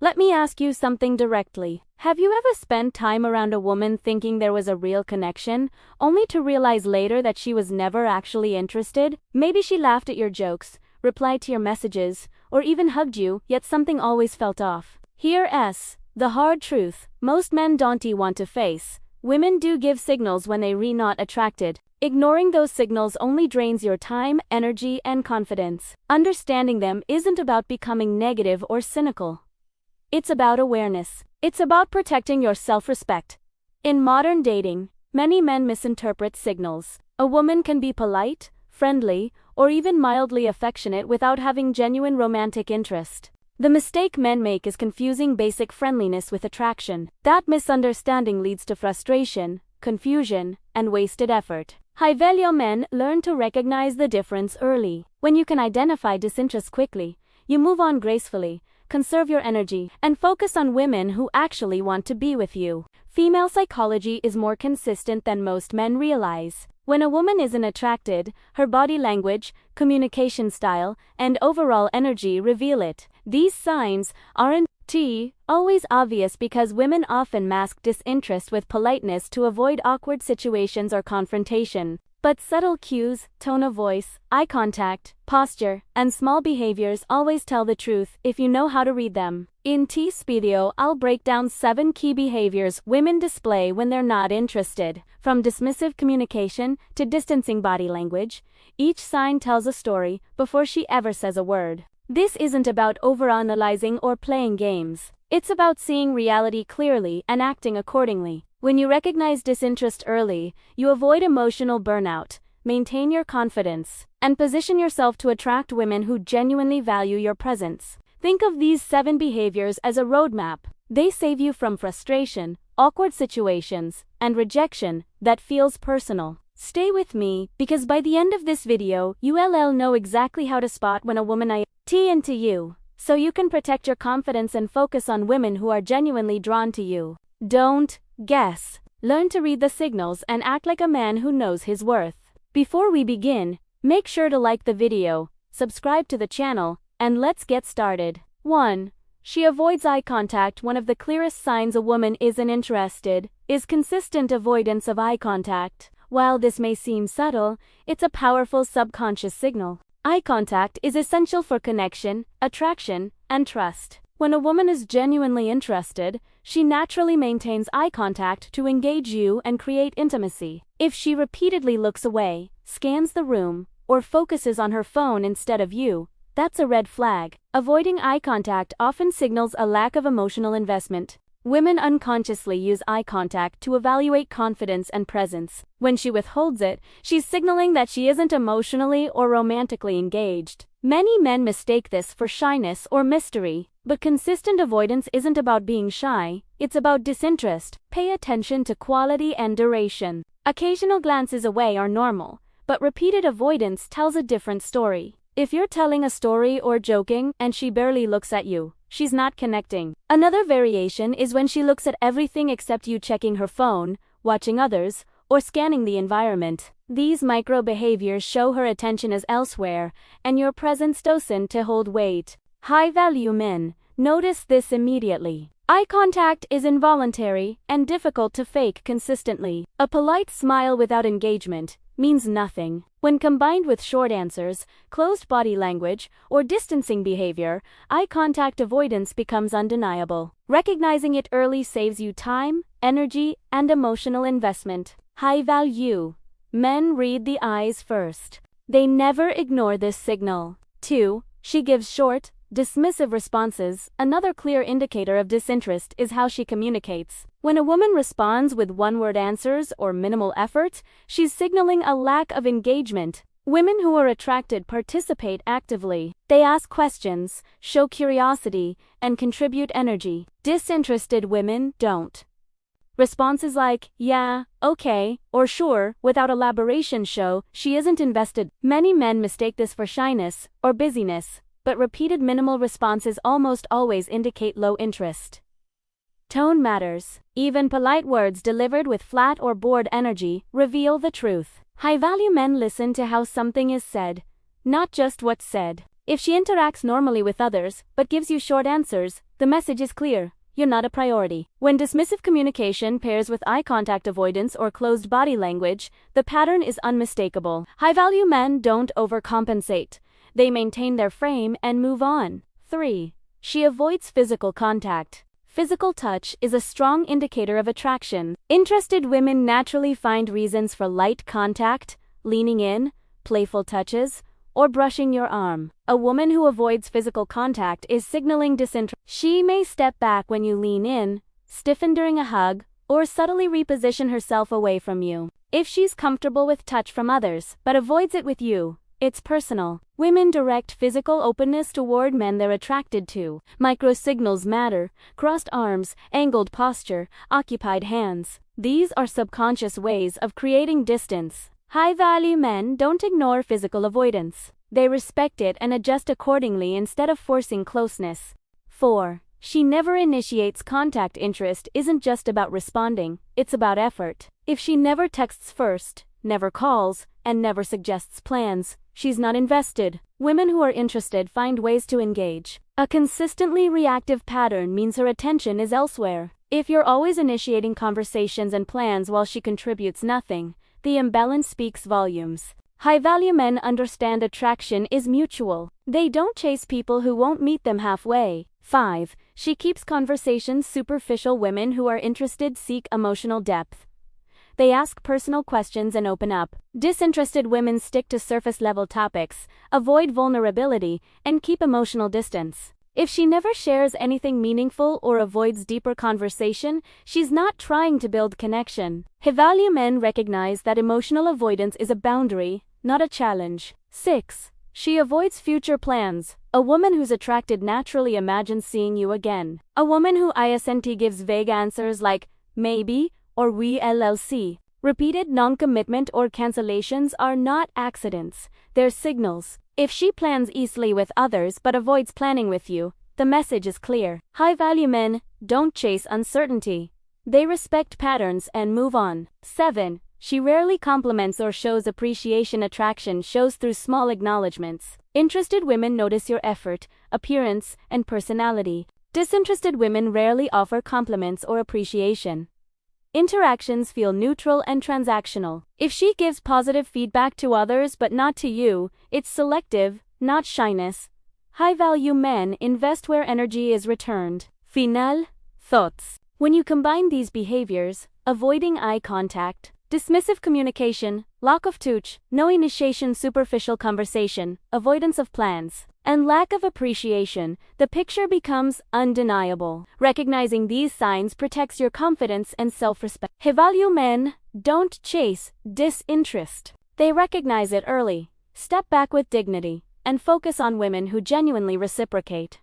Let me ask you something directly. Have you ever spent time around a woman thinking there was a real connection, only to realize later that she was never actually interested? Maybe she laughed at your jokes, replied to your messages, or even hugged you, yet something always felt off. Here's the hard truth. Most men don't want to face. Women do give signals when they not attracted. Ignoring those signals only drains your time, energy, and confidence. Understanding them isn't about becoming negative or cynical. It's about awareness. It's about protecting your self-respect. In modern dating, many men misinterpret signals. A woman can be polite, friendly, or even mildly affectionate without having genuine romantic interest. The mistake men make is confusing basic friendliness with attraction. That misunderstanding leads to frustration, confusion, and wasted effort. High-value men learn to recognize the difference early. When you can identify disinterest quickly, you move on gracefully, conserve your energy, and focus on women who actually want to be with you. Female psychology is more consistent than most men realize. When a woman isn't attracted, her body language, communication style, and overall energy reveal it. These signs aren't always obvious because women often mask disinterest with politeness to avoid awkward situations or confrontation. But subtle cues, tone of voice, eye contact, posture, and small behaviors always tell the truth if you know how to read them. In this video, I'll break down 7 key behaviors women display when they're not interested. From dismissive communication to distancing body language, each sign tells a story before she ever says a word. This isn't about overanalyzing or playing games. It's about seeing reality clearly and acting accordingly. When you recognize disinterest early, you avoid emotional burnout, maintain your confidence, and position yourself to attract women who genuinely value your presence. Think of these 7 behaviors as a roadmap. They save you from frustration, awkward situations, and rejection that feels personal. Stay with me, because by the end of this video, you'll know exactly how to spot when a woman is into you, so you can protect your confidence and focus on women who are genuinely drawn to you. Don't guess. Learn to read the signals and act like a man who knows his worth. Before we begin, make sure to like the video, subscribe to the channel, and let's get started. 1. She avoids eye contact. One of the clearest signs a woman isn't interested is consistent avoidance of eye contact. While this may seem subtle, it's a powerful subconscious signal. Eye contact is essential for connection, attraction, and trust. When a woman is genuinely interested, she naturally maintains eye contact to engage you and create intimacy. If she repeatedly looks away, scans the room, or focuses on her phone instead of you, that's a red flag. Avoiding eye contact often signals a lack of emotional investment. Women unconsciously use eye contact to evaluate confidence and presence. When she withholds it, she's signaling that she isn't emotionally or romantically engaged. Many men mistake this for shyness or mystery, but consistent avoidance isn't about being shy, it's about disinterest. Pay attention to quality and duration. Occasional glances away are normal, but repeated avoidance tells a different story. If you're telling a story or joking and she barely looks at you, she's not connecting. Another variation is when she looks at everything except you, checking her phone, watching others, or scanning the environment. These micro behaviors show her attention is elsewhere, and your presence doesn't hold weight. High-value men notice this immediately. Eye contact is involuntary and difficult to fake consistently. A polite smile without engagement means nothing. When combined with short answers, closed body language, or distancing behavior, eye contact avoidance becomes undeniable. Recognizing it early saves you time, energy, and emotional investment. High-value men read the eyes first. They never ignore this signal. 2. She gives short, dismissive responses. Another clear indicator of disinterest is how she communicates. When a woman responds with one-word answers or minimal effort, she's signaling a lack of engagement. Women who are attracted participate actively. They ask questions, show curiosity, and contribute energy. Disinterested women don't. Responses like, yeah, okay, or sure, without elaboration show she isn't invested. Many men mistake this for shyness or busyness, but repeated minimal responses almost always indicate low interest. Tone matters. Even polite words delivered with flat or bored energy reveal the truth. High-value men listen to how something is said, not just what's said. If she interacts normally with others, but gives you short answers, the message is clear. You're not a priority. When dismissive communication pairs with eye contact avoidance or closed body language, the pattern is unmistakable. High-value men don't overcompensate. They maintain their frame and move on. 3. She avoids physical contact. Physical touch is a strong indicator of attraction. Interested women naturally find reasons for light contact, leaning in, playful touches, or brushing your arm. A woman who avoids physical contact is signaling disinterest. She may step back when you lean in, stiffen during a hug, or subtly reposition herself away from you. If she's comfortable with touch from others, but avoids it with you, it's personal. Women direct physical openness toward men they're attracted to. Microsignals matter: crossed arms, angled posture, occupied hands. These are subconscious ways of creating distance. High-value men don't ignore physical avoidance. They respect it and adjust accordingly instead of forcing closeness. 4. She never initiates contact. Interest isn't just about responding, it's about effort. If she never texts first, never calls, and never suggests plans, she's not invested. Women who are interested find ways to engage. A consistently reactive pattern means her attention is elsewhere. If you're always initiating conversations and plans while she contributes nothing, the imbalance speaks volumes. High-value men understand attraction is mutual. They don't chase people who won't meet them halfway. 5. She keeps conversations superficial. Women who are interested seek emotional depth. They ask personal questions and open up. Disinterested women stick to surface-level topics, avoid vulnerability, and keep emotional distance. If she never shares anything meaningful or avoids deeper conversation, she's not trying to build connection. High-value men recognize that emotional avoidance is a boundary, not a challenge. 6. She avoids future plans. A woman who's attracted naturally imagines seeing you again. A woman who isn't gives vague answers like maybe or we LLC. Repeated non-commitment or cancellations are not accidents, they're signals. If she plans easily with others but avoids planning with you, the message is clear. High-value men don't chase uncertainty. They respect patterns and move on. 7. She rarely compliments or shows appreciation. Attraction shows through small acknowledgments. Interested women notice your effort, appearance, and personality. Disinterested women rarely offer compliments or appreciation. Interactions feel neutral and transactional. If she gives positive feedback to others but not to you, it's selective, not shyness. High-value men invest where energy is returned. Final thoughts. When you combine these behaviors, avoiding eye contact, dismissive communication, lack of touch, no initiation, superficial conversation, avoidance of plans, and lack of appreciation, the picture becomes undeniable. Recognizing these signs protects your confidence and self-respect. High-value men don't chase disinterest. They recognize it early, step back with dignity, and focus on women who genuinely reciprocate.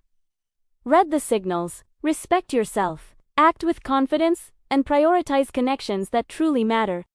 Read the signals, respect yourself, act with confidence, and prioritize connections that truly matter.